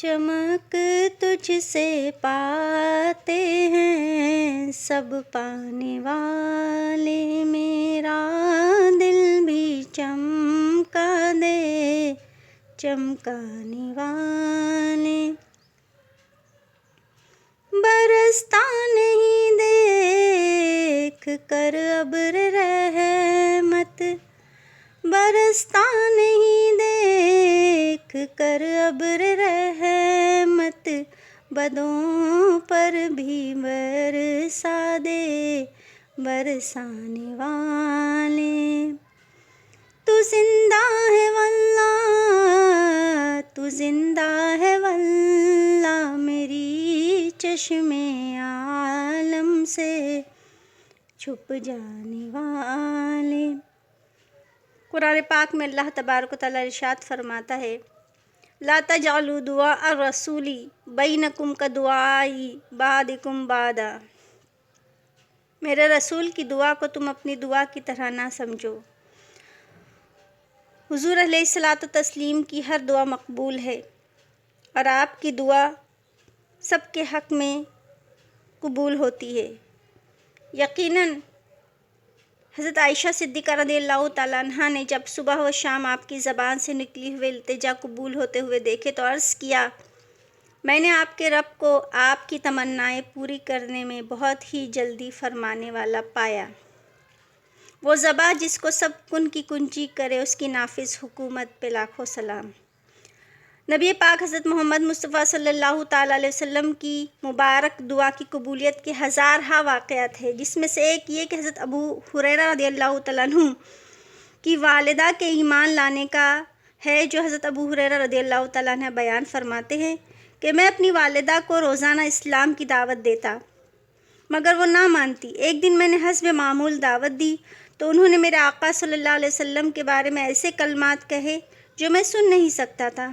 چمک تجھ سے پاتے ہیں سب پانے والے، میرا دل بھی چمکا دے چمکانے والے۔ برستا نہیں دیکھ کر ابر رحمت، برستا نہیں دیکھ کر ابر رحمت، بدوں پر بھی برسا دے برسانے والے۔ تو زندہ ہے واللہ، تو زندہ ہے واللہ، میری چشم عالم سے چھپ جانے والے۔ قرآن پاک میں اللہ تبارک و تعالیٰ ارشاد فرماتا ہے، لا تجعلوا دعاء الرسول بینکم کدعاء بعضکم بعضا، میرے رسول کی دعا کو تم اپنی دعا کی طرح نہ سمجھو۔ حضور علیہ الصلاۃ والتسلیم کی ہر دعا مقبول ہے، اور آپ کی دعا سب کے حق میں قبول ہوتی ہے۔ یقیناً حضرت عائشہ صدیقہ رضی اللہ تعالیٰ عنہا نے جب صبح و شام آپ کی زبان سے نکلی ہوئے التجا قبول ہوتے ہوئے دیکھے تو عرض کیا، میں نے آپ کے رب کو آپ کی تمنائیں پوری کرنے میں بہت ہی جلدی فرمانے والا پایا۔ وہ ذبح جس کو سب کن کی کنجی کرے، اس کی نافذ حکومت پہ لاکھوں سلام۔ نبی پاک حضرت محمد مصطفیٰ صلی اللہ تعالیٰ علیہ وسلم کی مبارک دعا کی قبولیت کے ہزارہا واقعات ہیں، جس میں سے ایک یہ کہ حضرت ابو ہریرہ رضی اللہ تعالیٰ عنہ کی والدہ کے ایمان لانے کا ہے، جو حضرت ابو ہریرہ رضی اللہ تعالیٰ عنہ بیان فرماتے ہیں کہ میں اپنی والدہ کو روزانہ اسلام کی دعوت دیتا مگر وہ نہ مانتی۔ ایک دن میں نے حسب معمول دعوت دی تو انہوں نے میرے آقا صلی اللہ علیہ وسلم کے بارے میں ایسے کلمات کہے جو میں سن نہیں سکتا تھا۔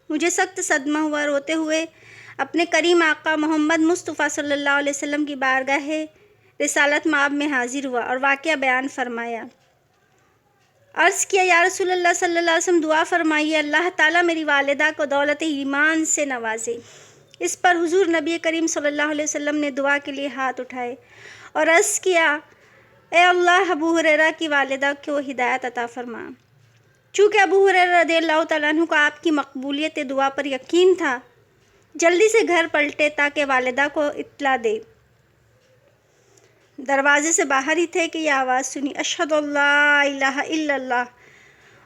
مجھے سخت صدمہ ہوا، روتے ہوئے اپنے کریم آقا محمد مصطفیٰ صلی اللہ علیہ وسلم کی بارگاہ رسالت مآب میں حاضر ہوا اور واقعہ بیان فرمایا۔ عرض کیا، یا رسول اللہ صلی اللہ علیہ وسلم، دعا فرمائیے اللہ تعالیٰ میری والدہ کو دولت ایمان سے نوازے۔ اس پر حضور نبی کریم صلی اللہ علیہ وسلم نے دعا کے لیے ہاتھ اٹھائے اور عرض کیا، اے اللہ، ابو ہریرہ کی والدہ کو ہدایت عطا فرما۔ چونکہ ابو ہریرہ رضی اللہ تعالیٰ عنہ کو آپ کی مقبولیت دعا پر یقین تھا، جلدی سے گھر پلٹے تاکہ والدہ کو اطلاع دے۔ دروازے سے باہر ہی تھے کہ یہ آواز سنی، اشہد ان لا الہ الا اللہ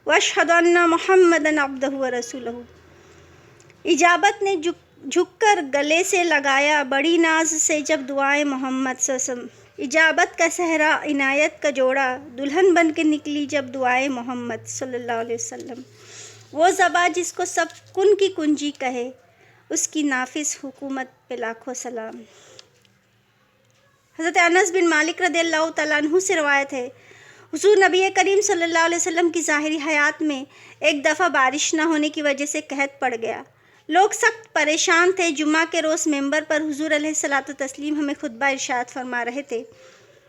واشہد ان محمدًا عبدہ ورسولہ۔ اجابت نے جھک کر گلے سے لگایا بڑی ناز سے جب دعائیں محمد صلی اللہ علیہ وسلم۔ اجابت کا صحرا عنایت کا جوڑا دلہن بن کے نکلی جب دعائیں محمد صلی اللہ علیہ وسلم۔ وہ ذبح جس کو سب کن کی کنجی کہے، اس کی نافذ حکومت پہ لاکھوں سلام۔ حضرت انس بن مالک رضی اللہ تعالیٰ عنہ سے روایت ہے، حضور نبی کریم صلی اللہ علیہ وسلم کی ظاہری حیات میں ایک دفعہ بارش نہ ہونے کی وجہ سے قحط پڑ گیا۔ لوگ سخت پریشان تھے۔ جمعہ کے روز ممبر پر حضور علیہ الصلاۃ والتسلیم ہمیں خطبہ ارشاد فرما رہے تھے۔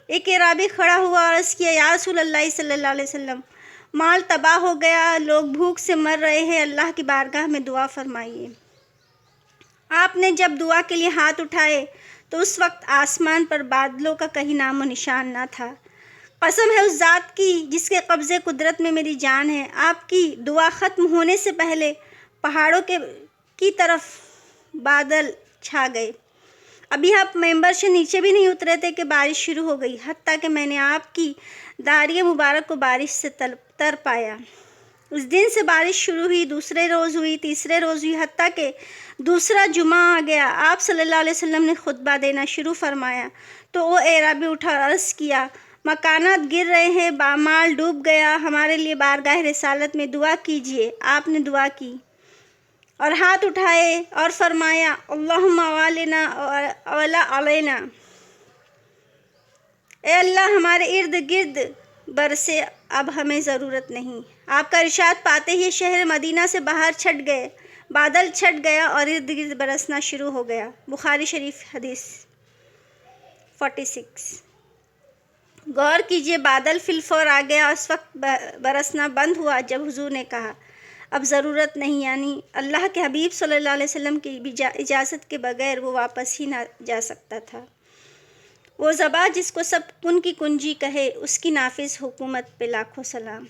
ایک اعرابی کھڑا ہوا اور عرض کیا، یا رسول اللہ صلی اللہ علیہ وسلم، مال تباہ ہو گیا، لوگ بھوک سے مر رہے ہیں، اللہ کی بارگاہ میں دعا فرمائیے۔ آپ نے جب دعا کے لیے ہاتھ اٹھائے تو اس وقت آسمان پر بادلوں کا کہیں نام و نشان نہ تھا۔ قسم ہے اس ذات کی جس کے قبضے قدرت میں میری جان ہے، آپ کی دعا ختم ہونے سے پہلے پہاڑوں کی طرف بادل چھا گئے۔ ابھی آپ ممبر سے نیچے بھی نہیں اترے تھے کہ بارش شروع ہو گئی، حتیٰ کہ میں نے آپ کی داڑھی مبارک کو بارش سے تر پایا۔ اس دن سے بارش شروع ہوئی، دوسرے روز ہوئی، تیسرے روز ہوئی، حتیٰ کہ دوسرا جمعہ آ گیا۔ آپ صلی اللہ علیہ وسلم نے خطبہ دینا شروع فرمایا تو وہ اعرابی اٹھا اور عرض کیا، مکانات گر رہے ہیں، مال ڈوب گیا، ہمارے لیے بارگاہ رسالت میں دعا کیجیے۔ آپ نے دعا کی اور ہاتھ اٹھائے اور فرمایا، اللہم والنا ولا علینا، اے اللہ ہمارے ارد گرد برسے، اب ہمیں ضرورت نہیں۔ آپ کا ارشاد پاتے ہی شہر مدینہ سے باہر چھٹ گئے، بادل چھٹ گیا اور ارد گرد برسنا شروع ہو گیا۔ بخاری شریف حدیث 46۔ غور کیجئے، بادل فی الفور آ گیا، اس وقت برسنا بند ہوا جب حضور نے کہا، اب ضرورت نہیں، یعنی اللہ کے حبیب صلی اللہ علیہ وسلم کی اجازت کے بغیر وہ واپس ہی نہ جا سکتا تھا۔ وہ ذبح جس کو سب کن کی کنجی کہے، اس کی نافذ حکومت پہ لاکھوں سلام۔